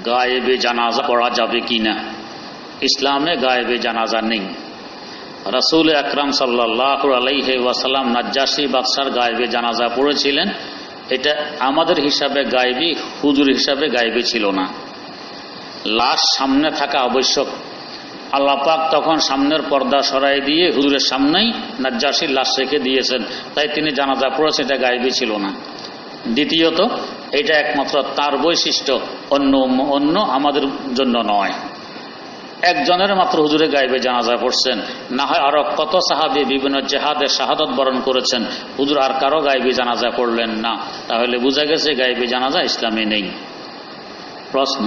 গায়েবে জানাজা পড়া যাবে কি না? ইসলামে গায়েবে জানাজা নেই। রাসূল আকরাম সাল্লাল্লাহু আলাইহি ওয়াসাল্লাম নাজ্জাশী বাদশার গায়েবে জানাজা পড়েছিলেন। এটা আমাদের হিসাবে গায়েবী, হুজুর হিসাবে গায়েবী ছিল না। লাশ সামনে থাকা আবশ্যক। আল্লাহ পাক তখন সামনের পর্দা সরাই দিয়ে হুজুরের সামনেই নাজ্জাশীর লাশ রেখে দিয়েছেন, তাই তিনি জানাজা পড়েছেন, এটা গায়েবী ছিল না। দ্বিতীয়ত, এটা একমাত্র তার বৈশিষ্ট্য, অন্য আমাদের জন্য নয়। একজনের মাত্র হুজুরে গায়েবে জানাজা পড়ছেন, না হয় আরো কত সাহাবী বিভিন্ন জেহাদে শাহাদাত বরণ করেছেন, হুজুর আর কারো গায়েবে জানাজা পড়লেন না। তাহলে বোঝা গেছে গায়েবে জানাজা ইসলামে নেই। প্রশ্ন,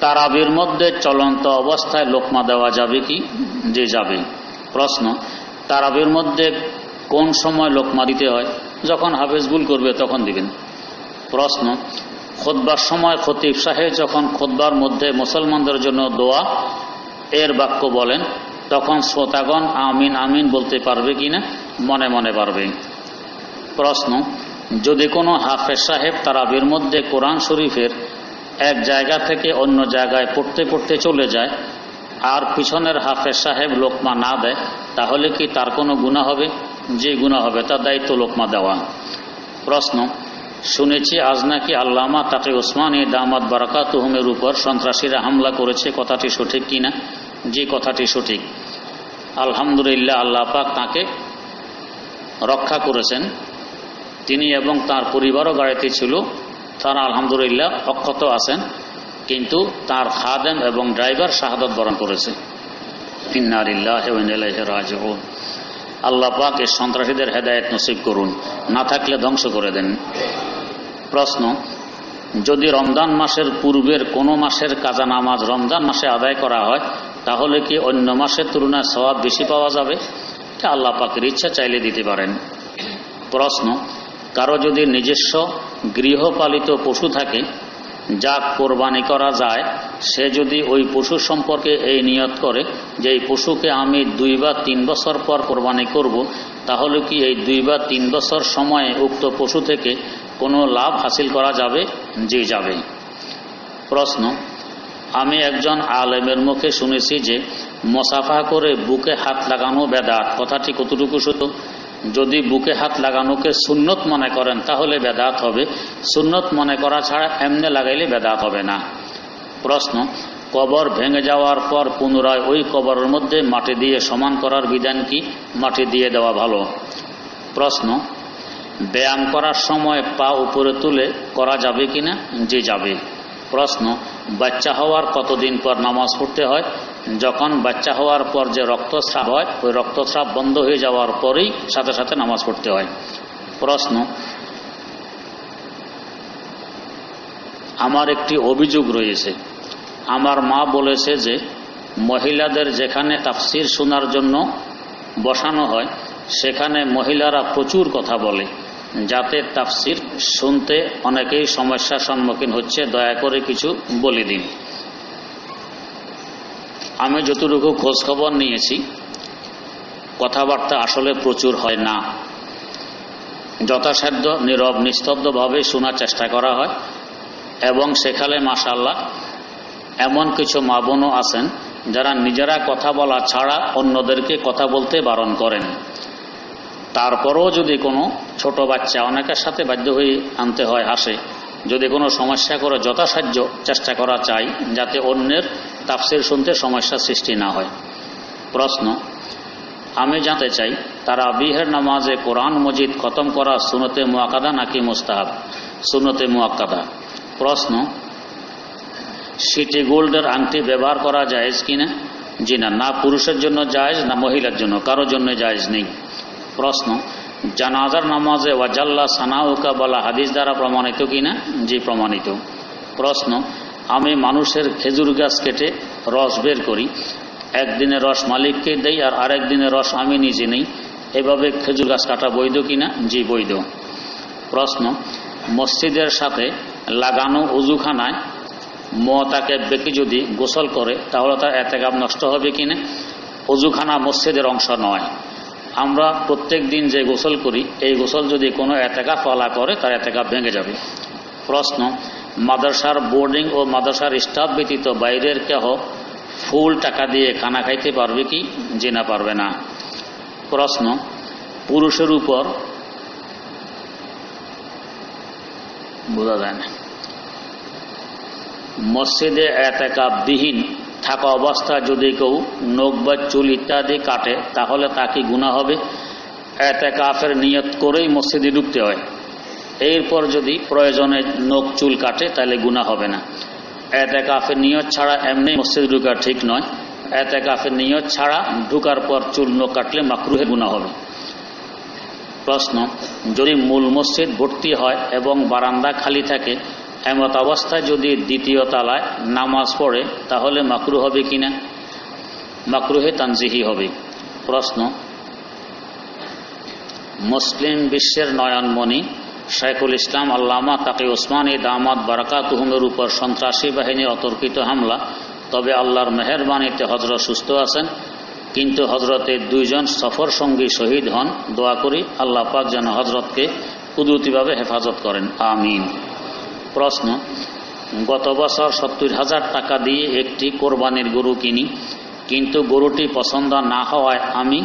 তারাবির মধ্যে চলন্ত অবস্থায় লোকমা দেওয়া যাবে কি? যে যাবে। প্রশ্ন, তারাবির মধ্যে কোন সময় লোকমা দিতে হয়? যখন হাফেজ ভুল করবে তখন দিবেন। প্রশ্ন, খুতবার সময় খতিব সাহেব যখন খুতবার মধ্যে মুসলমানদের জন্য দোয়া এর বাক্য বলেন, তখন শ্রোতাগণ আমিন আমিন বলতে পারবে কিনা? মনে মনে পারবে। প্রশ্ন, যদি কোনো হাফেজ সাহেব তারাবির মধ্যে কোরআন শরীফের এক জায়গা থেকে অন্য জায়গায় পড়তে পড়তে চলে যায় আর পিছনের হাফেজ সাহেব লোকমা না দেয়, তাহলে কি তার কোনো গুনাহ হবে? যে গুনাহ হবে, তার দায়িত্ব লোকমা দেওয়া। প্রশ্ন, শুনেছি আজ নাকি আল্লামা তাকি ওসমানী দামাত বারাকাতুহুমের উপর সন্ত্রাসীরা হামলা করেছে, কথাটি সঠিক কিনা? যে কথাটি সঠিক। আলহামদুলিল্লাহ, আল্লাহ পাক তাকে রক্ষা করেছেন। তিনি এবং তার পরিবারও গাড়িতে ছিল, তারা আলহামদুলিল্লাহ অক্ষত আছেন, কিন্তু তার খাদেম এবং ড্রাইভার শাহাদাত বরণ করেছে। ইন্না লিল্লাহি ওয়া ইন্না ইলাইহি রাজিউন। আল্লাহ পাক এই সন্ত্রাসীদের হেদায়েত নসিব করুন, না থাকলে ধ্বংস করে দেন। প্রশ্ন, যদি রমজান মাসের পূর্বের কোনো মাসের কাজা নামাজ রমজান মাসে আদায় করা হয়, তাহলে কি অন্য মাসের তুলনায় সওয়াব বেশি পাওয়া যাবে? এটা আল্লাহ পাকের ইচ্ছা, চাইলে দিতে পারেন। প্রশ্ন, কারো যদি নিজস্ব গৃহপালিত পশু থাকে যা কোরবানি করা যায়, সে যদি ওই পশু সম্পর্কে এই নিয়ত করে যে এই পশুকে আমি 2 বা 3 বছর পর কোরবানি করব, তাহলে কি এই 2 বা 3 বছর সময়ে উক্ত পশু থেকে কোনো লাভ হাসিল করা যাবে? জি, যাবে। প্রশ্ন, আমি একজন আলেমের মুখে শুনেছি যে মুসাফা করে বুকে হাত লাগানো বেদাত, কথাটি কতটুকু সত্য? যদি বুকে হাত লাগানোকে সুন্নত মনে করেন তাহলে বেদাত হবে, সুন্নত মনে করা ছাড়া এমনি লাগাইলে বেদাত হবে না। প্রশ্ন, কবর ভেঙে যাওয়ার পর পুনরায় ওই কবরের মধ্যে মাটি দিয়ে সমান করার বিধান কি? মাটি দিয়ে দেওয়া ভালো। প্রশ্ন, ব্যায়াম করার সময় পা উপরে তুলে করা যাবে কিনা? জি, যাবে। প্রশ্ন, বাচ্চা হওয়ার কতদিন পর নামাজ পড়তে হয়? যখন বাচ্চা হওয়ার পর যে রক্তস্রাব হয়, ওই রক্তস্রাব বন্ধ হয়ে যাওয়ার পরেই সাথে সাথে নামাজ পড়তে হয়। প্রশ্ন, আমার একটি অভিযোগ রয়েছে। আমার মা বলেছে যে মহিলাদের যেখানে তাফসির শোনার জন্য বসানো হয় সেখানে মহিলারা প্রচুর কথা বলে, যাতে তাফসির শুনতে অনেকেই সমস্যার সম্মুখীন হচ্ছে, দয়া করে কিছু বলে দিন। আমি যতটুকু খোঁজখবর নিয়েছি, কথাবার্তা আসলে প্রচুর হয় না। যথাসাধ্য নীরব নিস্তব্ধভাবে শোনার চেষ্টা করা হয় এবং সেখানে মাশাআল্লাহ এমন কিছু মা বোনও আছেন যারা নিজেরা কথা বলা ছাড়া অন্যদেরকে কথা বলতে বারণ করেন। তারপরও যদি কোনো ছোট বাচ্চা, অনেকের সাথে বাধ্য হয়ে আনতে হয়, হাসে, যদি কোনো সমস্যা করে যথাসাধ্য চেষ্টা করা চাই যাতে অন্যের তাফসির শুনতে সমস্যার সৃষ্টি না হয়। প্রশ্ন, আমি জানতে চাই তারাবিহের নামাজে কোরআন মজিদ খতম করা সুন্নতে মুআক্কাদা নাকি মুস্তাহাব? সুন্নতে মুআক্কাদা। প্রশ্ন, সিটি গোল্ডের আংটি ব্যবহার করা জায়েজ কিনা? জি না, না পুরুষের জন্য জায়েজ, না মহিলার জন্য, কারোর জন্য জায়েজ নেই। প্রশ্ন, জানাজার নামাজে ওয়াজাল্লা সানাউকা বলা হাদিস দ্বারা প্রমাণিত কিনা? জি, প্রমাণিত। প্রশ্ন, আমি মানুষের খেজুর গাছ কেটে রস বের করি, একদিনের রস মালিককে দেই আর আরেক দিনের রস আমি নিজে নেই, এভাবে খেজুর গাছ কাটা বৈধ কিনা? জি, বৈধ। প্রশ্ন, মসজিদের সাথে লাগানো উজুখানায় মুতাকাব্বির ব্যক্তি যদি গোসল করে তাহলে তার ইতিকাফ নষ্ট হবে কিনা? উজুখানা মসজিদের অংশ নয়, আমরা প্রত্যেক দিন যে গোসল করি এই গোসল যদি কোনো এতেকাফ ওয়ালা করে তার এতেকাফ ভেঙে যাবে। প্রশ্ন, মাদ্রাসার বোর্ডিং ও মাদ্রাসার স্টাফ ব্যতীত বাইরের কেহ ফুল টাকা দিয়ে খানা খাইতে পারবে কি? জি না, পারবে না। প্রশ্ন, পুরুষের উপর বোঝা যায় না, মসজিদে এতেকাফবিহীন থাকা অবস্থায় যদি কেউ নখ বা চুল ইত্যাদি কাটে তাহলে তা কি গুনাহ হবে? এতেকাফের নিয়ত করেই মসজিদে ঢুকতে হয়। এরপর যদি প্রয়োজনে নখ চুল কাটে তাহলে গুনাহ হবে না। এতেকাফের নিয়ত ছাড়া এমনি মসজিদে ঢুকা ঠিক নয়। এতেকাফের নিয়ত ছাড়া ঢুকার পর চুল নখ কাটলে মাকরুহে গুনাহ হবে। প্রশ্ন, যদি মূল মসজিদ ভর্তি হয় এবং বারান্দা খালি থাকে এমত অবস্থায় যদি দ্বিতীয় তলায় নামাজ পড়ে তাহলে মাকরুহ হবে কিনা? মাকরুহে তানজিহি হবে। প্রশ্ন, মুসলিম বিশ্বের নয়নমণি শাইখুল ইসলাম আল্লামা তাকি ওসমানী দামাত বারাকাতুহুমের উপর সন্ত্রাসী বাহিনীর অতর্কিত হামলা, তবে আল্লাহর মেহেরবানিতে হযরত সুস্থ আছেন, কিন্তু হযরতের 2 জন সফর সঙ্গী শহীদ হন। দোয়া করি আল্লাহ পাক যেন হযরতকে কুদরতিভাবে হেফাজত করেন, আমিন। প্রশ্ন, গত বছর 70,000 টাকা দিয়ে একটি কোরবানির গরু কিনি, কিন্তু গরুটি পছন্দ না হওয়ায় আমি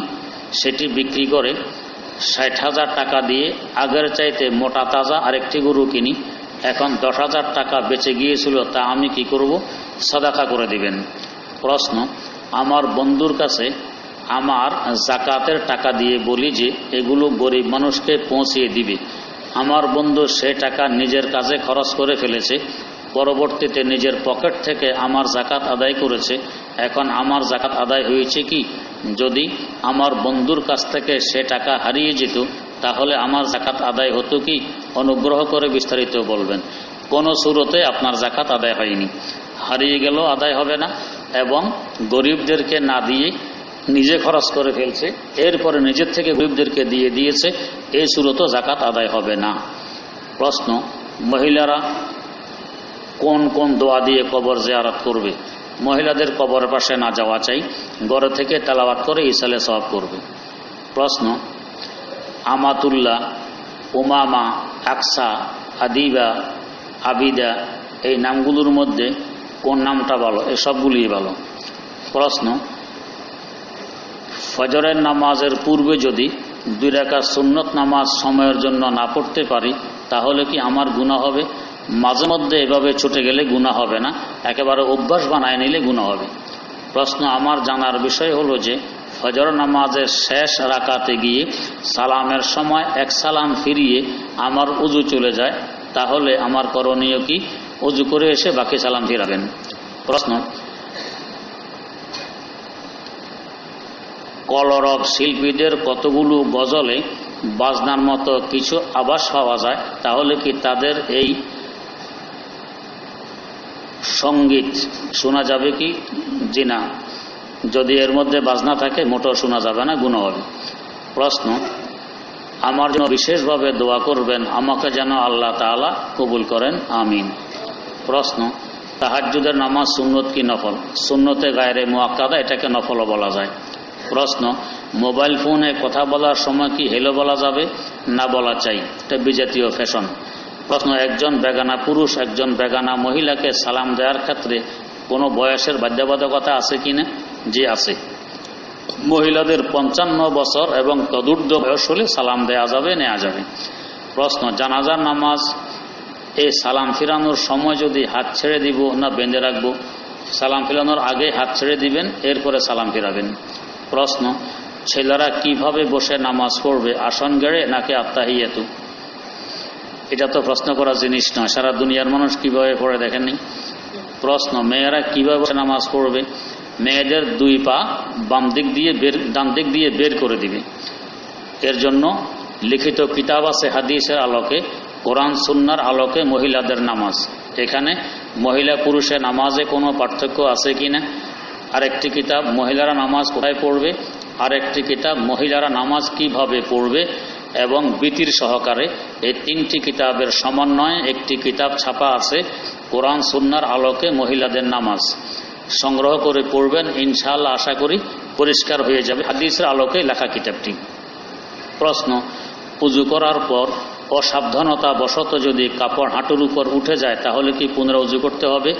সেটি বিক্রি করে 60,000 টাকা দিয়ে আগের চাইতে মোটা তাজা আরেকটি গরু কিনি। এখন 10,000 টাকা বেঁচে গিয়েছিল, তা আমি কি করব? সাদাকা করে দিবেন। প্রশ্ন, আমার বন্ধুর কাছে আমার যাকাতের টাকা দিয়ে বলি যে এগুলো গরিব মানুষকে পৌঁছিয়ে দিবে। আমার বন্ধু সে টাকা নিজের কাজে খরচ করে ফেলেছে, পরবর্তীতে নিজের পকেট থেকে আমার যাকাত আদায় করেছে। এখন আমার যাকাত আদায় হয়েছে কি? যদি আমার বন্ধুর কাছ থেকে সে টাকা হারিয়ে যেত তাহলে আমার যাকাত আদায় হতো কি? অনুগ্রহ করে বিস্তারিত বলবেন। কোনো সুরতে আপনার যাকাত আদায় হয়নি, হারিয়ে গেল আদায় হবে না, এবং গরিবদেরকে না দিয়ে নিজে খরচ করে ফেলছে, এরপরে নিজের থেকে গরিবদেরকে দিয়ে দিয়েছে, এই সুরত যাকাত আদায় হবে না। প্রশ্ন, মহিলারা কোন কোন দোয়া দিয়ে কবর জিয়ারত করবে? মহিলাদের কবরের পাশে না যাওয়া চাই, ঘরে থেকে তেলাওয়াত করে ইসালে সওয়াব করবে। প্রশ্ন, আমাতুল্লাহ, উমামা, আকসা, আদিবা, আবিদা এই নামগুলোর মধ্যে কোন নামটা ভালো? এই সবগুলিই ভালো। প্রশ্ন, ফজরের নামাজের পূর্বে যদি 2 রাকাত সুন্নত নামাজ সময়ের জন্য না পড়তে পারি তাহলে কি আমার গুনাহ হবে? মাঝে মধ্যে এভাবে ছুটে গেলে গুনাহ হবে না, একেবারে অভ্যাস বানায় নিলে গুনাহ হবে। প্রশ্ন, আমার জানার বিষয় হলো যে ফজর নামাজের শেষ রাকাতে গিয়ে সালামের সময় 1 সালাম ফিরিয়ে আমার উযু চলে যায়, তাহলে আমার করণীয় কি? উযু করে এসে বাকি সালাম ফিরাবেন। প্রশ্ন, কলরব শিল্পীদের কতগুলো গজলে বাজনার মতো কিছু আভাস পাওয়া যায়, তাহলে কি তাদের এই সঙ্গীত শোনা যাবে কি? জি না, যদি এর মধ্যে বাজনা থাকে মোটেও শোনা যাবে না, গুনাহ হবে। প্রশ্ন, আমার জন্য বিশেষভাবে দোয়া করবেন, আমাকে যেন আল্লাহ তাআলা কবুল করেন, আমিন। প্রশ্ন, তাহাজ্জুদের নামাজ সুন্নত কি নফল? সুন্নতে গায়রে মুআক্কাদা, এটাকে নফলও বলা যায়। প্রশ্ন, মোবাইল ফোনে কথা বলার সময় কি হেলো বলা যাবে না বলা চাই? এটা বিজাতীয় ফ্যাশন। প্রশ্ন, একজন বেগানা পুরুষ একজন বেগানা মহিলাকে সালাম দেওয়ার ক্ষেত্রে কোনো বয়সের বাধ্যবাধকতা আছে কিনা? জি আছে। মহিলাদের 55 বছর এবং তদূর্ধ্ব বয়স হলে সালাম দেওয়া যাবে, নেওয়া যাবে। প্রশ্ন, জানাজার নামাজ এই সালাম ফিরানোর সময় যদি হাত ছেড়ে দিব না বেঁধে রাখবো? সালাম ফিরানোর আগে হাত ছেড়ে দিবেন, এরপরে সালাম ফিরাবেন। প্রশ্ন, ছেলেরা কিভাবে বসে নামাজ পড়বে? আসন গেড়ে নাকি আত্তাহিয়াতু? এটা তো প্রশ্ন করার জিনিস নয়, সারা দুনিয়ার মানুষ কিভাবে পড়ে দেখেননি। প্রশ্ন, মেয়েরা কিভাবে বসে নামাজ পড়বে? মেয়েদের 2 পা বাম দিক দিয়ে ডান দিক দিয়ে বের করে দিবে। এর জন্য লিখিত কিতাব আছে হাদিসের আলোকে, কোরআন সুন্নাহর আলোকে মহিলাদের নামাজ। এখানে মহিলা পুরুষের নামাজে কোনো পার্থক্য আছে কিনা? আরেকটি কিতাব মহিলারা নামাজ কোথায় পড়বে, আরেকটি কিতাব মহিলারা নামাজ কিভাবে পড়বে এবং বিতির সহকারে, এই 3টি কিতাবের সমন্বয়ে একটি কিতাব ছাপা আছে, কোরআন সুন্নাহর আলোকে মহিলাদের নামাজ। সংগ্রহ করে পড়বেন, ইনশাআল্লাহ আশা করি পরিষ্কার হয়ে যাবে হাদিসের আলোকে লেখা কিতাবটি। প্রশ্ন, উযু করার পর অসাবধানতা বশত যদি কাপড় হাঁটুর উপর উঠে যায় তাহলে কি পুনরায় উযু করতে হবে,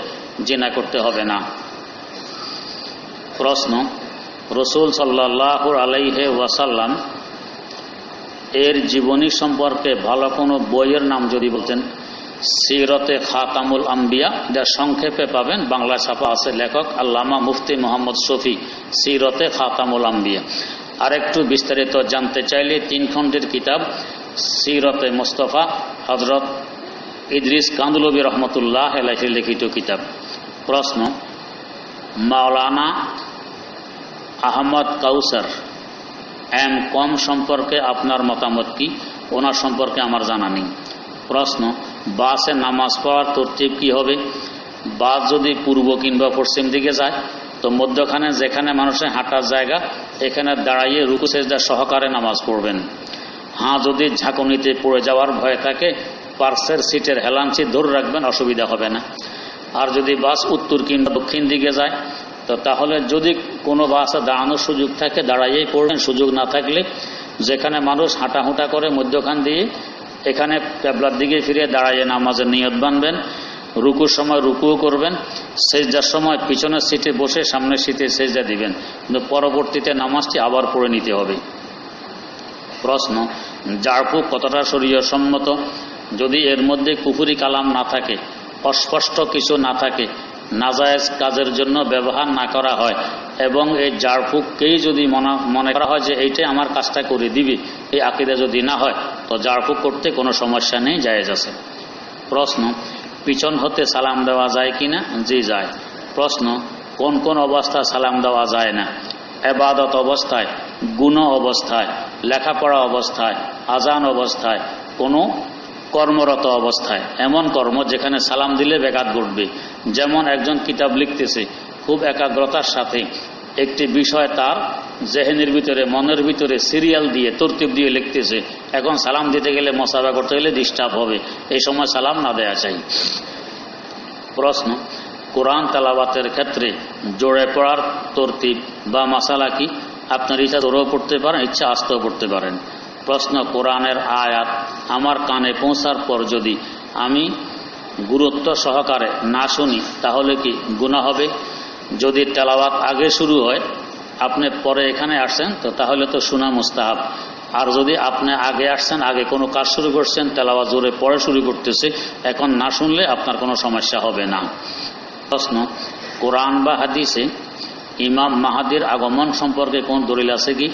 জিনা করতে হবে না? প্রশ্ন, রাসূল সাল্লাল্লাহু আলাইহি ওয়াসাল্লাম এর জীবনী সম্পর্কে ভালো কোনো বইয়ের নাম যদি বলতেন। সিরতে খাতামুল আম্বিয়া, যা সংক্ষেপে পাবেন, বাংলা ছাপা আছে, লেখক আল্লামা মুফতি মোহাম্মদ শফি, সিরতে খাতামুল আম্বিয়া। আর একটু বিস্তারিত জানতে চাইলে 3 খণ্ডের কিতাব সিরতে মুস্তাফা হযরত ইদ্রিস কান্দলবী রহমতুল্লাহ আলাইহি লিখিত কিতাব। প্রশ্ন, মাওলানা আহমদ কাউসার কম সম্পর্কে আপনার মতামত কি? ওনার সম্পর্কে আমার জানা নেই। প্রশ্ন, বাসে নামাজ পড়ার তরতিব কি হবে? বাস যদি পূর্ব কিংবা পশ্চিম দিকে যায় তো মধ্যখানে যেখানে মানুষের হাঁটার জায়গা এখানে দাঁড়াইয়ে রুকু সেজদা সহকারে নামাজ পড়বেন। যদি ঝাঁকুনিতে পড়ে যাওয়ার ভয় থাকে পার্শ্বের সিটের হেলাঞ্চি ধরে রাখবেন, অসুবিধা হবে না। আর যদি বাস উত্তর কিংবা দক্ষিণ দিকে যায় তো তাহলে যদি কোনো বাসে দাঁড়ানোর সুযোগ থাকে দাঁড়াইয়েই পড়বেন, সুযোগ না থাকলে যেখানে মানুষ হাঁটাহুঁটা করে মধ্যখান দিয়ে এখানে কিবলার দিকে ফিরে দাঁড়াইয়ে নামাজের নিয়ত বানবেন। রুকুর সময় রুকুও করবেন, সেজদার সময় পিছনের সিটে বসে সামনের সিটে সেজদা দিবেন, কিন্তু পরবর্তীতে নামাজটি আবার পড়ে নিতে হবে। প্রশ্ন, ঝাড়ফুঁক কতটা শরীয়ত সম্মত? যদি এর মধ্যে কুফরি কালাম না থাকে, অস্পষ্ট কিছু না থাকে, নাজায়েজ কাজের জন্য ব্যবহার না করা হয় এবং এই ঝাড়ফুঁককেই যদি মনে করা হয় যে এইটাই আমার কাজটা করে দিবে, এই আকীদা যদি না হয় তো ঝাড়ফুঁক করতে কোনো সমস্যা নেই, জায়েজ আছে। প্রশ্ন, পিছন হতে সালাম দেওয়া যায় কিনা? জি যায়। প্রশ্ন, কোন কোন অবস্থায় সালাম দেওয়া যায় না? ইবাদত অবস্থায়, গুনাহ অবস্থায়, লেখাপড়া অবস্থায়, আজান অবস্থায়, কোনো কর্মরত অবস্থায়। এমন কর্ম যেখানে সালাম দিলে বেঘাত ঘটবে, যেমন একজন কিতাব লিখতেছে, খুব একাগ্রতার সাথে একটি বিষয় তার জেহেনের ভিতরে, মনের ভিতরে সিরিয়াল দিয়ে তরতিব দিয়ে লিখতেছে, এখন সালাম দিতে গেলে মশাবা করতে গেলে ডিস্টার্ব হবে, এই সময় সালাম না দেয়া চাই। প্রশ্ন, কোরআন তেলাওয়াতের ক্ষেত্রে জোরে পড়ার তরতিব বা মাসালা কি? আপনার ইচ্ছা জোরেও পড়তে পারেন, ইচ্ছা আস্তেও পড়তে পারেন। প্রশ্ন, কোরআনের আয়াত আমার কানে পৌঁছার পর যদি আমি গুরুত্ব সহকারে না শুনি তাহলে কি গুনাহ হবে? যদি তেলাওয়াত আগে শুরু হয়, আপনি পরে এখানে আসছেন তো তাহলে তো শোনা মুস্তাহাব। আর যদি আপনি আগে আসছেন, আগে কোনো কাজ শুরু করছেন, তেলাওয়াত জোরে পরে শুরু করতেছে, এখন না শুনলে আপনার কোনো সমস্যা হবে না। প্রশ্ন, কোরআন বা হাদিসে ইমাম মাহাদির আগমন সম্পর্কে কোন দলিল আছে কি?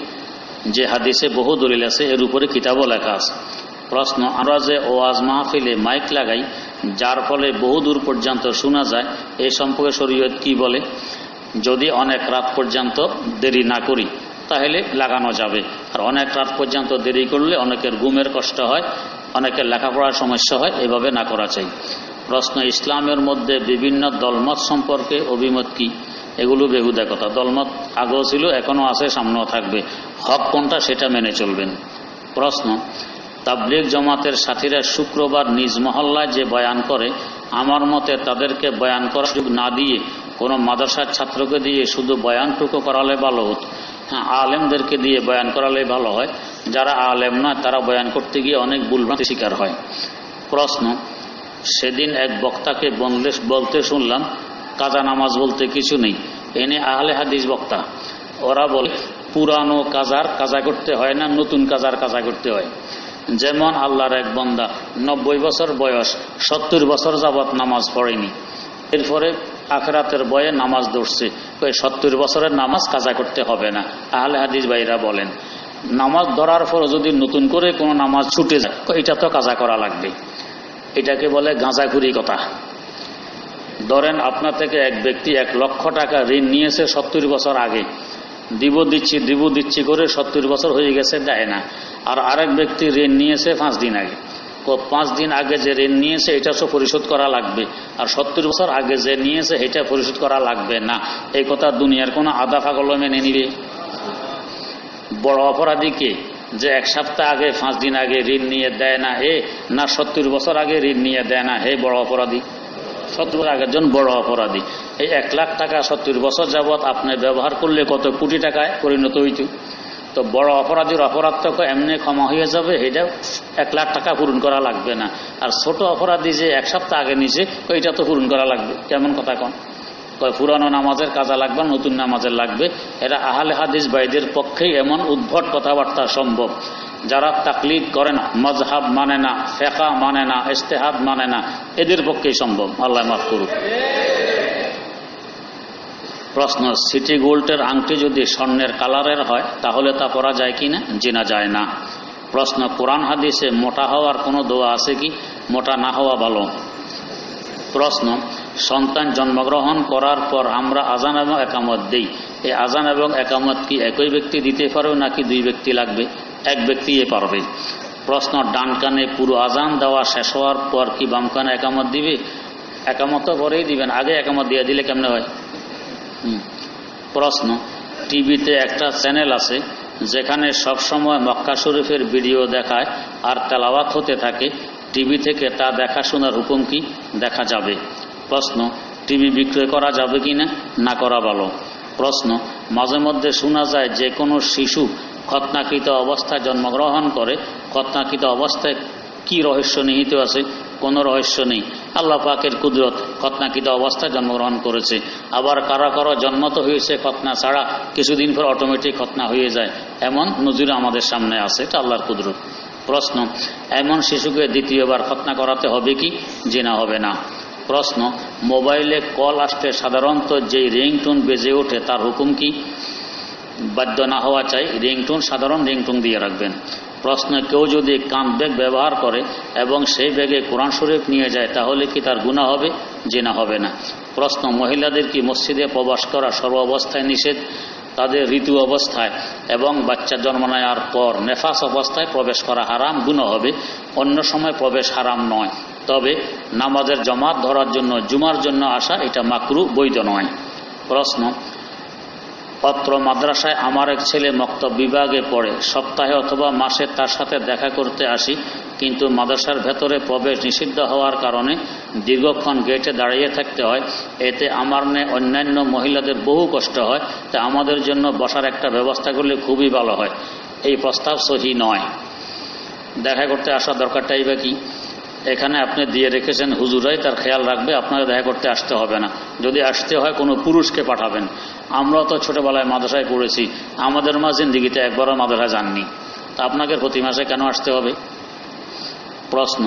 যে হাদিসে বহু দলিল আছে, এর উপরে কিতাবও লেখা আছে। প্রশ্ন, আমরা যে ওয়াজ মাহফিলে মাইক লাগাই যার ফলে বহু দূর পর্যন্ত শোনা যায়, এই সম্পর্কে শরীয়ত কি বলে? যদি অনেক রাত পর্যন্ত দেরি না করি তাহলে লাগানো যাবে, আর অনেক রাত পর্যন্ত দেরি করলে অনেকের ঘুমের কষ্ট হয়, অনেকের লেখাপড়ার সমস্যা হয়, এভাবে না করা চাই। প্রশ্ন, ইসলামের মধ্যে বিভিন্ন দলমত সম্পর্কে অভিমত কি? এগুলো বেহুদা কথা। দলমত আগেও ছিল, এখনও আছে, সামনেও থাকবে। হক কোনটা সেটা মেনে চলবেন। প্রশ্ন, তাবলীগ জামাতের সাথীরা শুক্রবার নিজ মহল্লায় যে বয়ান করে, আমার মতে তাদেরকে বয়ান করার সুযোগ না দিয়ে কোনো মাদ্রাসার ছাত্রকে দিয়ে শুধু বয়ানটুকু করালে ভালো হতো। হ্যাঁ, আলেমদেরকে দিয়ে বয়ান করালে ভালো হয়। যারা আলেম নয় তারা বয়ান করতে গিয়ে অনেক ভুলভ্রান্তির শিকার হয়। প্রশ্ন, সেদিন এক বক্তাকে বলতে শুনলাম কাজা নামাজ বলতে কিছু নেই। এনে আহলে হাদিস বক্তা, ওরা বলে পুরানো কাজার কাজা করতে হয় না, নতুন কাজার কাজা করতে হয়। যেমন আল্লাহর এক বান্দা 90 বছর বয়স, 70 বছর যাবৎ নামাজ পড়েনি, এরপরে আখিরাতের ভয়ে নামাজ ধরছে, 70 বছরের নামাজ কাজা করতে হবে না। আহলে হাদিস ভাইরা বলেন নামাজ ধরার পর যদি নতুন করে কোনো নামাজ ছুটে যায় এটা তো কাজা করা লাগবে। এটাকে বলে গাঁজাখুরি কথা। ধরেন আপনার থেকে এক ব্যক্তি 1 লক্ষ টাকা ঋণ নিয়েছে 70 বছর আগে, দিব দিচ্ছি করে 70 বছর হয়ে গেছে, দেয় না। আর আরেক ব্যক্তি ঋণ নিয়েছে 5 দিন আগে, 5 দিন আগে যে ঋণ নিয়েছে এটা তো পরিশোধ করা লাগবে, আর 70 বছর আগে যে নিয়েছে এটা পরিশোধ করা লাগবে না। এই কথা দুনিয়ার কোনো আধা পাগল মেনে নিবে? বড় অপরাধী কে? যে 1 সপ্তাহ আগে 5 দিন আগে ঋণ নিয়ে দেয় না হে, না 70 বছর আগে ঋণ নিয়ে দেয় না হে বড় অপরাধী? 70 আগের জন বড় অপরাধী। এই 1 লাখ টাকা 70 বছর যাবৎ আপনি ব্যবহার করলে কত কোটি টাকায় পরিণত হইত? তো বড় অপরাধীর অপরাধ তো এমনি ক্ষমা হয়ে যাবে, এটা 1 লাখ টাকা পূরণ করা লাগবে না। আর ছোট অপরাধী যে 1 সপ্তাহ আগে নিছে ওইটা তো পূরণ করা লাগবে। কেমন কথা কন? পুরানো নামাজের কাজা লাগবে, নতুন নামাজের লাগবে। এরা আহলে হাদিস ভাইদের পক্ষেই এমন উদ্ভট কথাবার্তা সম্ভব। যারা তাকলিদ করে না, মজহাব মানে না, ফিকহ মানে না, ইজতিহাদ মানে না, এদের পক্ষেই সম্ভব। আল্লাহ মাফ করুক। প্রশ্ন, সিটি গোল্ডের আংটি যদি স্বর্ণের কালারের হয় তাহলে তা পরা যায় কি না? জি না, যায় না। প্রশ্ন, কোরআন হাদিসে মোটা হওয়ার কোনো দোয়া আছে কি? মোটা না হওয়া ভালো। প্রশ্ন, সন্তান জন্মগ্রহণ করার পর আমরা আজান এবং একামত দেই, এই আজান এবং একামত কি একই ব্যক্তি দিতে পারবে নাকি 2 ব্যক্তি লাগবে? 1 ব্যক্তি পারবে। প্রশ্ন, ডান কানে পুরো আজান দেওয়া শেষ হওয়ার পর কি বাম কানে একামত দিবে? একামত তো পরেই দিবেন, আগে একামত দিয়ে দিলে কেমনে হয়? প্রশ্ন, টিভিতে একটা চ্যানেল আছে যেখানে সবসময় মক্কা শরীফের ভিডিও দেখায় আর তেলাওয়াত হতে থাকে, টিভি থেকে তা দেখাশোনার হুকুম কি? দেখা যাবে। প্রশ্ন, টিভি বিক্রয় করা যাবে কি না? না করা ভালো। প্রশ্ন, মাঝে মধ্যে শোনা যায় যে কোনো শিশু খতনাকৃত অবস্থায় জন্মগ্রহণ করে, খতনাকৃত অবস্থায় কি রহস্য নিহিত আছে? কোনো রহস্য নেই। আল্লাহ পাকের কুদরত, খতনাকৃত অবস্থায় জন্মগ্রহণ করেছে। আবার কারো কারো জন্ম তো হয়েছে খতনা ছাড়া, কিছুদিন পর অটোমেটিক খতনা হয়ে যায়, এমন নজির আমাদের সামনে আছে। এটা আল্লাহর কুদরত। প্রশ্ন, এমন শিশুকে দ্বিতীয়বার খতনা করাতে হবে কি? জি না, হবে না। প্রশ্ন, মোবাইলে কল আসতে সাধারণত যেই রিংটোন বেজে ওঠে তার হুকুম কি? বাধ্য না হওয়া চাই, রিংটোন সাধারণ রিংটোন দিয়ে রাখবেন। প্রশ্ন, কেউ যদি কান ব্যাগ ব্যবহার করে এবং সেই ব্যাগে কোরআন শরীফ নিয়ে যায় তাহলে কি তার গুনাহ হবে? জি না, হবে না। প্রশ্ন, মহিলাদের কি মসজিদে প্রবেশ করা সর্ব অবস্থায় নিষেধ? তাদের ঋতু অবস্থায় এবং বাচ্চা জন্ম নেওয়ার পর নেফাস অবস্থায় প্রবেশ করা হারাম, গুনাহ হবে। অন্য সময় প্রবেশ হারাম নয়, তবে নামাজের জামাত ধরার জন্য, জুমার জন্য আসা এটা মাকরু, বৈধ নয়। প্রশ্ন, পত্র মাদ্রাসায় আমার এক ছেলে মক্তব বিভাগে পড়ে, সপ্তাহে অথবা মাসে তার সাথে দেখা করতে আসি, কিন্তু মাদ্রাসার ভেতরে প্রবেশ নিষিদ্ধ হওয়ার কারণে দীর্ঘক্ষণ গেটে দাঁড়িয়ে থাকতে হয়। এতে আমার ন্যায় অন্যান্য মহিলাদের বহু কষ্ট হয়, তা আমাদের জন্য বসার একটা ব্যবস্থা করলে খুবই ভালো হয়। এই প্রস্তাব সহি নয়। দেখা করতে আসার দরকারটাই বা কি? এখানে আপনি দিয়ে রেখেছেন, হুজুরাই তার খেয়াল রাখবে, আপনাকে দেখা করতে আসতে হবে না। যদি আসতে হয় কোনো পুরুষকে পাঠাবেন। আমরাও তো ছোটবেলায় মাদ্রাসায় পড়েছি, আমাদের মা জিন্দিগিতে একবারও মাদ্রাসায় যাননি, তা আপনাকে প্রতি মাসে কেন আসতে হবে? প্রশ্ন,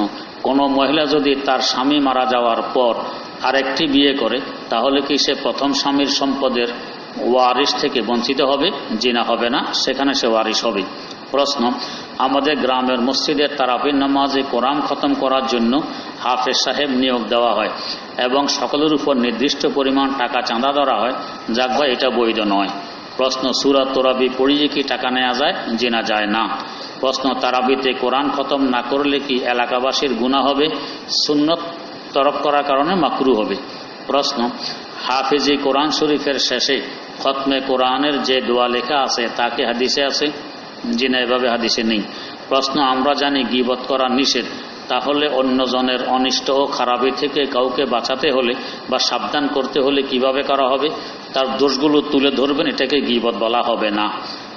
কোনো মহিলা যদি তার স্বামী মারা যাওয়ার পর আরেকটি বিয়ে করে তাহলে কি সে প্রথম স্বামীর সম্পদের ওয়ারিশ থেকে বঞ্চিত হবে? জি না, হবে না, সেখানে সে ওয়ারিশ হবে। প্রশ্ন, আমাদের গ্রামের মসজিদের তারাবির নামাজে কোরআন খতম করার জন্য হাফেজ সাহেব নিয়োগ দেওয়া হয় এবং সকলের উপর নির্দিষ্ট পরিমাণ টাকা চাঁদা ধরা হয়, যাক ভাই এটা বৈধ নয়। প্রশ্ন, সূরা তারাবি পড়িয়ে কি টাকা নেওয়া যায়? জি না, যায় না। প্রশ্ন, তারাবিতে কোরআন খতম না করলে কি এলাকাবাসীর গুনাহ হবে? সুন্নত তরক করার কারণে মাকরু হবে। প্রশ্ন, হাফেজি কোরআন শরীফের শেষে খতমে কোরআনের যে দোয়া লেখা আছে তাকে হাদিসে আছে? জি না, এভাবে হাদিসে নেই। প্রশ্ন, আমরা জানি গীবত করা নিষেধ, তাহলে অন্যজনের অনিষ্ট ও খারাপি থেকে কাউকে বাঁচাতে হলে বা সাবধান করতে হলে কিভাবে করা হবে? তার দোষগুলো তুলে ধরবেন, এটাকে গীবত বলা হবে না।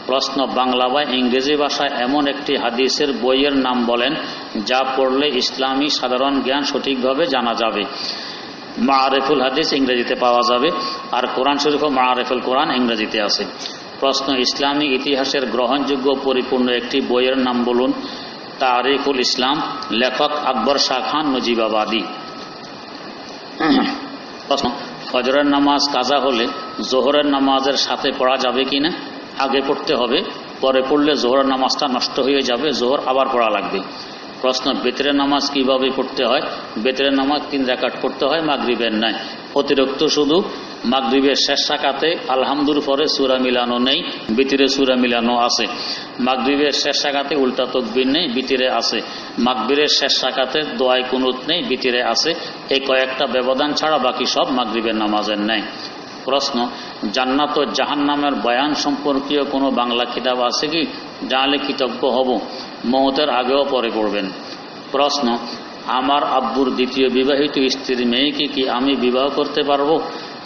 প্রশ্ন, বাংলা বা ইংরেজি ভাষায় এমন একটি হাদিসের বইয়ের নাম বলেন যা পড়লে ইসলামী সাধারণ জ্ঞান সঠিকভাবে জানা যাবে। মাআরিফুল হাদিস ইংরেজিতে পাওয়া যাবে, আর কোরআন শরীফ ও মাআরিফুল কোরআন ইংরেজিতে আছে। প্রশ্ন, ইসলামী ইতিহাসের গ্রহণযোগ্য পরিপূর্ণ একটি বইয়ের নাম বলুন। তারিখুল ইসলাম, লেখক আকবর শাহ খান নজিবাবাদী। প্রশ্ন, ফজরের নামাজ কাজা হলে জোহরের নামাজের সাথে পড়া যাবে কি না? আগে পড়তে হবে, পরে পড়লে জোহরের নামাজটা নষ্ট হয়ে যাবে, জোহর আবার পড়া লাগবে। প্রশ্ন, বেতরের নামাজ কিভাবে পড়তে হয়? বেতরের নামাজ 3 রাকাত পড়তে হয়, মাগরিবের নাই। অতিরিক্ত শুধু মাগরিবের শেষ রাকাতে আলহামদুর পরে সূরা মিলানো নেই, বিতরে সূরা মিলানো আছে। মাগরিবের শেষ রাকাতে উল্টা তাকবীর নেই, বিতরে আছে। মাগরিবের শেষ রাকাতে দোয়ায়ে কুনুত নেই, বিতরে আছে। এই কয়েকটা ব্যবধান ছাড়া বাকি সব মাগরিবের নামাজের নেই। প্রশ্ন, জান্নাত ও জাহান্নামের বয়ান সম্পর্কীয় কোনো বাংলা কিতাব আছে কি? জানলে কৃতজ্ঞ হব। মওতের আগেও পরে পড়বেন। প্রশ্ন, আমার আব্বুর দ্বিতীয় বিবাহিত স্ত্রীর মেয়েকে কি আমি বিবাহ করতে পারবো?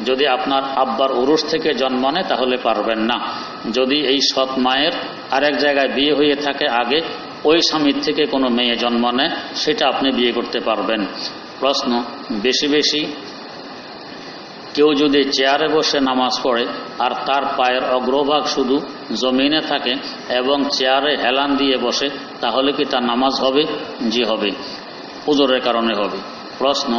যদি আপনার আব্বার উরুস থেকে জন্ম নেয় তাহলে পারবেন না। যদি এই সৎ মায়ের আরেক জায়গায় বিয়ে হয়ে থাকে আগে ওই স্বামীর থেকে কোনো মেয়ে জন্ম নেয়, সেটা আপনি বিয়ে করতে পারবেন। প্রশ্ন, বেশি বেশি কেউ যদি চেয়ারে বসে নামাজ পড়ে আর তার পায়ের অগ্রভাগ শুধু জমিনে থাকে এবং চেয়ারে হেলান দিয়ে বসে, তাহলে কি তার নামাজ হবে? জি হবে, উযরের কারণে হবে। প্রশ্ন,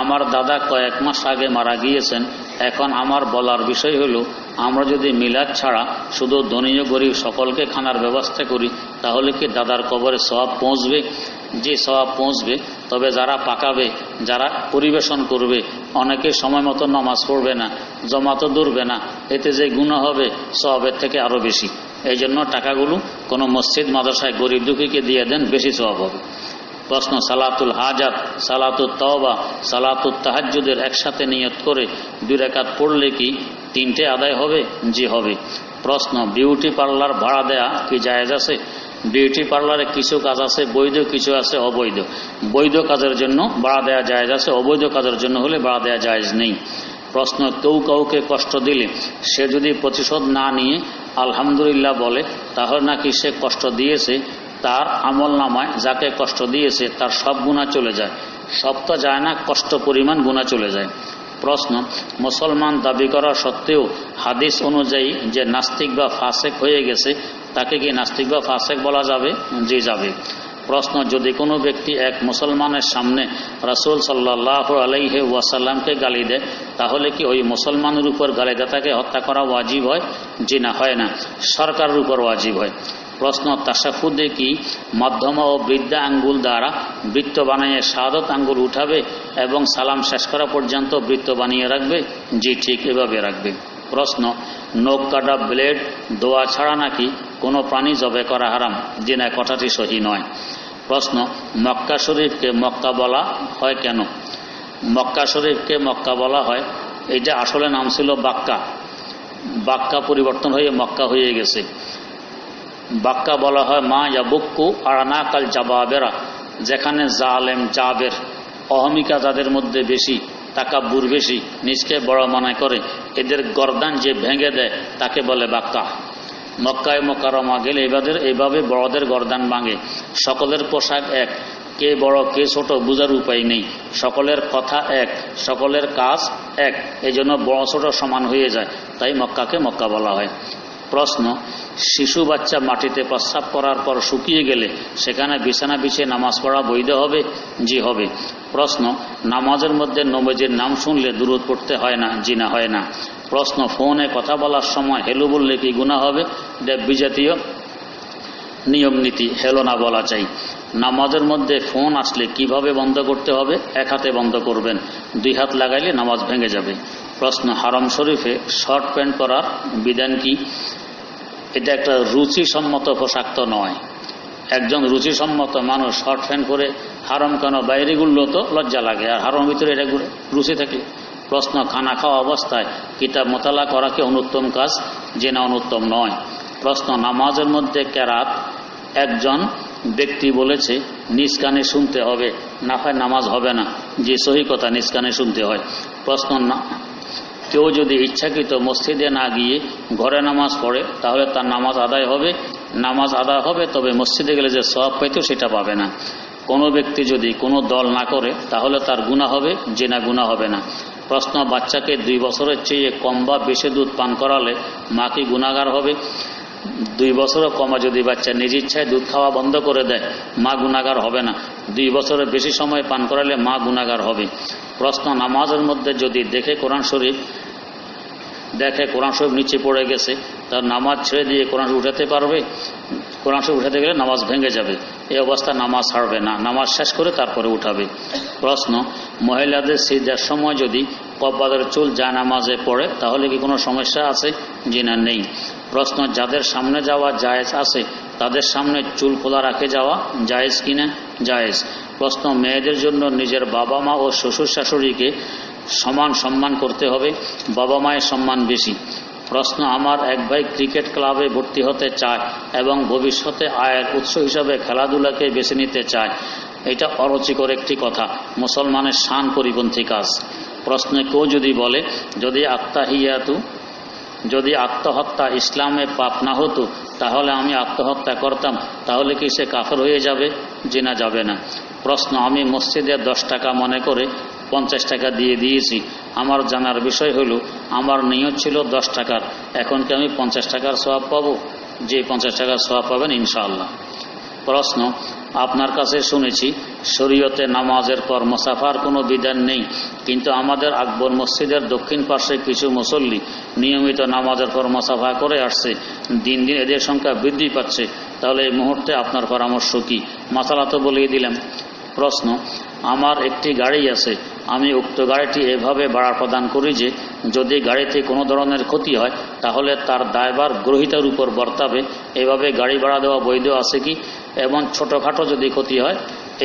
আমার দাদা কয়েক মাস আগে মারা গিয়েছেন। এখন আমার বলার বিষয় হলো, আমরা যদি মিলাদ ছাড়া শুধু ধনী ও গরিব সকলকে খানার ব্যবস্থা করি, তাহলে কি দাদার কবরে সওয়াব পৌঁছবে? যে সওয়াব পৌঁছবে, তবে যারা পাকাবে, যারা পরিবেশন করবে, অনেকে সময় মতো নামাজ পড়বে না, জমাতো ধরবে না, এতে যে গুনাহ হবে সওয়াবের থেকে আরও বেশি। এই জন্য টাকাগুলো কোনো মসজিদ মাদ্রাসায় গরিব দুঃখীকে দিয়ে দেন, বেশি সওয়াব হবে। প্রশ্ন, সালাতুল হাজাত, সালাতুল তওবা, সালাতুল তাহাজ্জুদের একসাথে নিয়ত করে 2 রাকাত পড়লে কি 3টে আদায় হবে? জি হবে। প্রশ্ন, বিউটি পার্লার ভাড়া দেয়া কি জায়েজ আছে? বিউটি পার্লারে কিছু কাজ আছে বৈধ, কিছু আছে অবৈধ। বৈধ কাজের জন্য ভাড়া দেওয়া জায়েজ আছে, অবৈধ কাজের জন্য হলে ভাড়া দেওয়া জায়েজ নেই। প্রশ্ন, কেউ কাউকে কষ্ট দিলে সে যদি প্রতিশোধ না নিয়ে আলহামদুলিল্লাহ বলে, তাহলে নাকি সে কষ্ট দিয়েছে, তার আমলনামায় যাকে কষ্ট দিয়েছে তার সব গুনাহ চলে যায়? সব তো যায় না, কষ্ট পরিমাণ গুনাহ চলে যায়। প্রশ্ন, মুসলমান দাবি করা সত্ত্বেও হাদিস অনুযায়ী যে নাস্তিক বা ফাসেক হয়ে গেছে, তাকে কি নাস্তিক বা ফাসেক বলা যাবে? জি যাবে। প্রশ্ন, যদি কোনো ব্যক্তি এক মুসলমানের সামনে রাসূল সাল্লাল্লাহু আলাইহি ওয়াসাল্লামকে গালি দেয়, তাহলে কি ওই মুসলমানের উপর গালি দেওয়াকে হত্যা করা ওয়াজিব হয়? জি না, হয় না, সরকারের উপর ওয়াজিব হয়। প্রশ্ন, তাশাহুদে কি মধ্যমা ও বৃদ্ধা আঙ্গুল দ্বারা বৃত্ত বানিয়ে শাহাদত আঙ্গুল উঠাবে এবং সালাম শেষ করা পর্যন্ত বৃত্ত বানিয়ে রাখবে? জি ঠিক, এভাবে রাখবে। প্রশ্ন, নখ কাটা ব্লেড দোয়া ছাড়া নাকি কোনো প্রাণী জবে করা হারাম? জি না, কথাটি সহি নয়। প্রশ্ন, মক্কা শরীফকে মক্কা বলা হয় কেন? মক্কা শরীফকে মক্কা বলা হয়, এটা আসলে নাম ছিল বাক্কা, বাক্কা পরিবর্তন হয়ে মক্কা হয়ে গেছে। বাক্কা বলা হয় মা ইয়াবুক্কু আরানাকাল জাবাবেরা, যেখানে জালেম জাবের অহমিকা যাদের মধ্যে বেশি, তাকাব্বুর বেশি, নিজকে বড় মনে করে, এদের গর্দান যে ভেঙে দেয় তাকে বলে বাক্কা। মক্কায় মুকাররমা গেলে এইভাবে বড়দের গর্দান ভাঙে। সকলের পোশাক এক, কে বড় কে ছোট বুঝার উপায় নেই। সকলের কথা এক, সকলের কাজ এক, এই জন্য বড় ছোট সমান হয়ে যায়, তাই মক্কাকে মক্কা বলা হয়। প্রশ্ন, শিশু বাচ্চা মাটিতে প্রস্রাব করার পর শুকিয়ে গেলে সেখানে বিছানা বিছিয়ে নামাজ পড়া বৈধ হবে? জি হবে। প্রশ্ন, নামাজের মধ্যে নবীজির নাম শুনলে দুরূদ পড়তে হয় না? জি না, হয় না। প্রশ্ন, ফোনে কথা বলার সময় হেলো বললে কি গুনাহ হবে? এটা বিজাতীয় নিয়ম নীতি, হেলো না বলা চাই। নামাজের মধ্যে ফোন আসলে কিভাবে বন্ধ করতে হবে? এক হাতে বন্ধ করবেন, 2 হাত লাগাইলে নামাজ ভেঙে যাবে। প্রশ্ন, হারাম শরীফে শর্ট প্যান্ট পরার বিধান কি? এটা একটা রুচিসম্মত পোশাক তো নয়। একজন রুচিসম্মত মানুষ শর্ট প্যান্ট পরে হারাম কেন? বাইরে গুলো তো লজ্জা লাগে, আর হারাম ভিতরে এটা রুচি থাকে। প্রশ্ন, খানা খাওয়া অবস্থায় কিতাব মোতালা করা কি অনুত্তম কাজ? যে না, অনুত্তম নয়। প্রশ্ন, নামাজের মধ্যে কেরাত একজন ব্যক্তি বলেছে নিজ কানে শুনতে হবে, না হয় নামাজ হবে না। যে সহি কথা, নিজ কানে শুনতে হয়। প্রশ্ন, না কেউ যদি ইচ্ছাকৃত মসজিদে না গিয়ে ঘরে নামাজ পড়ে, তাহলে তার নামাজ আদায় হবে? নামাজ আদায় হবে, তবে মসজিদে গেলে যে সওয়াব পাইতো সেটা পাবে না। কোনো ব্যক্তি যদি কোনো দল না করে, তাহলে তার গুনাহ হবে? যে না, গুনাহ হবে না। প্রশ্ন, বাচ্চাকে 2 বছরের চেয়ে কম বা বেশি দুধ পান করালে মা কি গুনাহগার হবে? 2 বছরও কমা যদি বাচ্চা নিজ ইচ্ছায় দুধ খাওয়া বন্ধ করে দেয়, মা গুনাহগার হবে না। 2 বছরের বেশি সময় পান করালে মা গুনাহগার হবে। প্রশ্ন, নামাজের মধ্যে যদি দেখে কোরআন শরীফ নিচে পড়ে গেছে, তার নামাজ ছেড়ে দিয়ে কোরআন শরীফ উঠাতে পারবে? কোরআন শরীফ উঠাতে গেলে নামাজ ভেঙে যাবে, এই অবস্থা নামাজ ছাড়বে না, নামাজ শেষ করে তারপরে উঠাবে। প্রশ্ন, মহিলাদের সিজদার সময় যদি কপালের চুল জায়নামাজে পড়ে, তাহলে কি কোনো সমস্যা আছে? জি না, নেই। প্রশ্ন, যাদের সামনে যাওয়া জায়েজ আছে, তাদের সামনে চুল খোলা রাখে যাওয়া জায়েজ কিনা? জায়েজ। প্রশ্ন, মেয়েদের জন্য নিজের বাবা মা ও শ্বশুর শাশুড়িকে সমান সম্মান করতে হবে? বাবা মায়ের সম্মান বেশি। প্রশ্ন, আমার এক ভাই ক্রিকেট ক্লাবে ভর্তি হতে চায় এবং ভবিষ্যতে আয়ের উৎস হিসাবে খেলাধুলাকে বেছে নিতে চায়, এটা অরুচিকর একটি কথা, মুসলমানের শান পরিপন্থী কাজ। প্রশ্নে কেউ যদি বলে যদি আত্তাহিয়াতু যদি আত্মহত্যা ইসলামে পাপ না হতো তাহলে আমি আত্মহত্যা করতাম, তাহলে কি সে কাফের হয়ে যাবে? জি না, যাবে না। প্রশ্ন, আমি মসজিদে 10 টাকা মনে করে 50 টাকা দিয়ে দিয়েছি। আমার জানার বিষয় হলো, আমার নিয়ত ছিল 10 টাকার, এখন কি আমি 50 টাকার সওয়াব পাবো? যে 50 টাকার সওয়াব পাবেন ইনশাআল্লাহ। প্রশ্ন, আপনার কাছে শুনেছি শরীয়তে নামাজের পর মুসাফার কোনো বিধান নেই, কিন্তু আমাদের আকবর মসজিদের দক্ষিণ পাশে কিছু মুসল্লি নিয়মিত নামাজের পর মুসাফা করে আসছে। দিন দিন এদের সংখ্যা বৃদ্ধি পাচ্ছে, তাহলে এই মুহূর্তে আপনার পরামর্শ কি? মাসালা তো বলিয়ে দিলাম। প্রশ্ন, আমার একটি গাড়ি আছে, আমি উক্ত গাড়িটি এভাবে ভাড়া প্রদান করি যে যদি গাড়িতে কোনো ধরনের ক্ষতি হয় তাহলে তার দায়ভার গ্রহীতার উপর বর্তাবে। এভাবে গাড়ি ভাড়া দেওয়া বৈধ আছে কি? এবং ছোটোখাটো যদি ক্ষতি হয়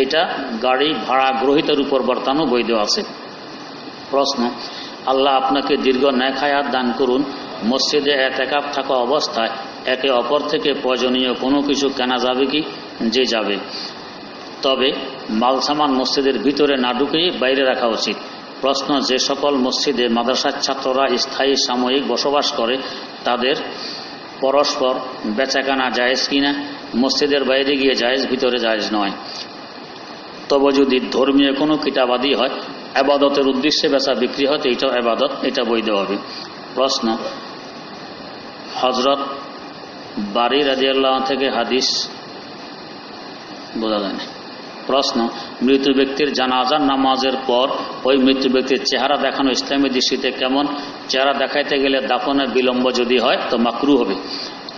এটা গাড়ি ভাড়া গ্রহীতার উপর বর্তানো বৈধ আছে। প্রশ্ন, আল্লাহ আপনাকে দীর্ঘ নেক হায়াত দান করুন। মসজিদে এতেকাফ থাকা অবস্থায় একে অপর থেকে প্রয়োজনীয় কোনো কিছু কেনা যাবে কি? যে যাবে, তবে মালসামান মসজিদের ভিতরে না ঢুকেই বাইরে রাখা উচিত। প্রশ্ন, যে সকল মসজিদে মাদ্রাসার ছাত্ররা স্থায়ী সাময়িক বসবাস করে তাদের পরস্পর বেচাকেনা জায়েজ কিনা? মসজিদের বাইরে গিয়ে জায়েজ, ভিতরে জায়েজ নয়। তবে যদি ধর্মীয় কোনো কিতাবাদি হয়, আবাদতের উদ্দেশ্যে বেচা বিক্রি হয়, এইটাও আবাদত, এটা বৈধ হবে। প্রশ্ন, হযরত বারী রাদিয়াল্লাহু থেকে হাদিস বোঝা যায় না। প্রশ্ন, মৃত ব্যক্তির জানাজার নামাজের পর ওই মৃত ব্যক্তির চেহারা দেখানো ইসলামী দৃষ্টিতে কেমন? চেহারা দেখাইতে গেলে দাফনে বিলম্ব যদি হয় তো মাকরু হবে।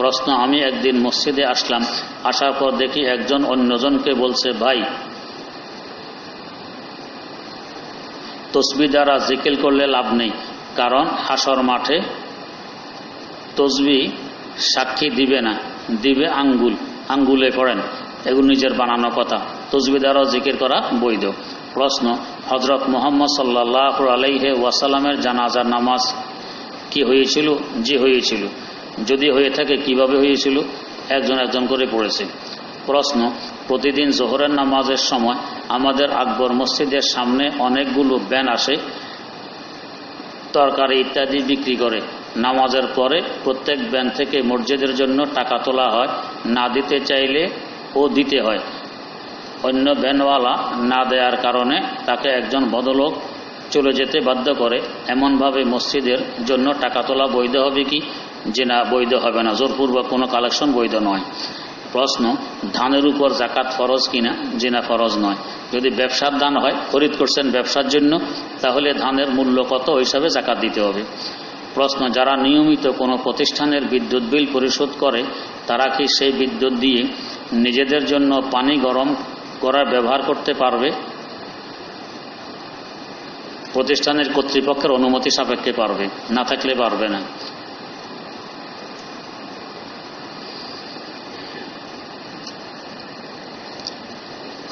প্রশ্ন, আমি একদিন মসজিদে আসলাম, আসার পর দেখি একজন অন্যজনকে বলছে, ভাই তসবিহ দ্বারা জিকির করলে লাভ নেই, কারণ হাসর মাঠে তসবিহ সাক্ষী দিবে না, দিবে আঙ্গুলে পড়েন। এগুলো নিজের বানানো কথা। তসবিহ দ্বারাও জিকির করা বৈধ। প্রশ্ন, হযরত মুহাম্মদ সাল্লাল্লাহু আলাইহি ওয়াসাল্লামের জানাজার নামাজ কি হয়েছিল? জি হয়েছিল। যদি হয়ে থাকে কিভাবে হয়েছিল? একজন একজন করে পড়েছে। প্রশ্ন, প্রতিদিন জোহরের নামাজের সময় আমাদের আকবর মসজিদের সামনে অনেকগুলো ভ্যান আসে, তরকারি ইত্যাদি বিক্রি করে। নামাজের পরে প্রত্যেক ভ্যান থেকে মসজিদের জন্য টাকা তোলা হয়, না দিতে চাইলে ও দিতে হয়। অন্য ভ্যানওয়ালা না দেওয়ার কারণে তাকে একজন ভদ্রলোক চলে যেতে বাধ্য করে। এমনভাবে মসজিদের জন্য টাকা তোলা বৈধ হবে কি? যে না, বৈধ হবে না। জোরপূর্বক কোনো কালেকশন বৈধ নয়। প্রশ্ন, ধানের উপর জাকাত ফরজ কিনা? যে না, ফরজ নয়। যদি ব্যবসার ধান হয়, খরিদ করছেন ব্যবসার জন্য, তাহলে ধানের মূল্য কত ওই হিসাবে জাকাত দিতে হবে। প্রশ্ন, যারা নিয়মিত কোনো প্রতিষ্ঠানের বিদ্যুৎ বিল পরিশোধ করে তারা কি সেই বিদ্যুৎ দিয়ে নিজেদের জন্য পানি গরম করার ব্যবহার করতে পারবে? প্রতিষ্ঠানের কর্তৃপক্ষের অনুমতি সাপেক্ষে পারবে, না থাকলে পারবে না।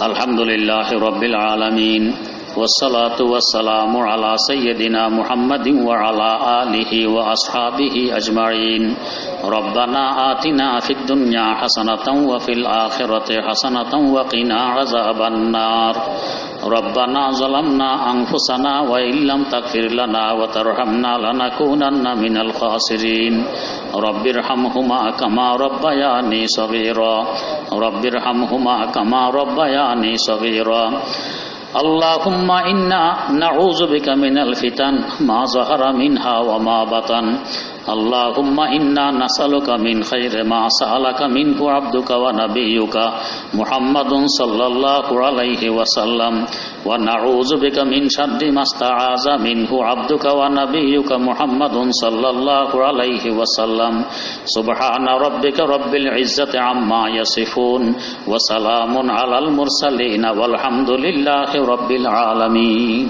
আলহামদুলিল্লাহ রাব্বিল আলামিন والصلاة والسلام على سيدنا محمد وعلى آله وأصحابه أجمعين ربنا آتنا في الدنيا حسنة وفي الآخرة حسنة وقنا عذاب النار ربنا ظلمنا أنفسنا وإن لم تغفر لنا وترحمنا لنكونن من الخاسرين رب ارحمهما كما ربياني صغيرا رب ارحمهما كما ربياني صغيرا اللهم إنا نعوذ بك من الفتن ما ظهر منها وما بطن اللهم إنا نسألك من خير ما سألك منه عبدك ونبيك محمد صلى الله عليه وسلم ونعوذ بك من شر ما استعاذ منه عبدك ونبيك محمد صلى الله عليه وسلم سبحان ربك رب العزة عما يصفون وسلام على المرسلين والحمد لله رب العالمين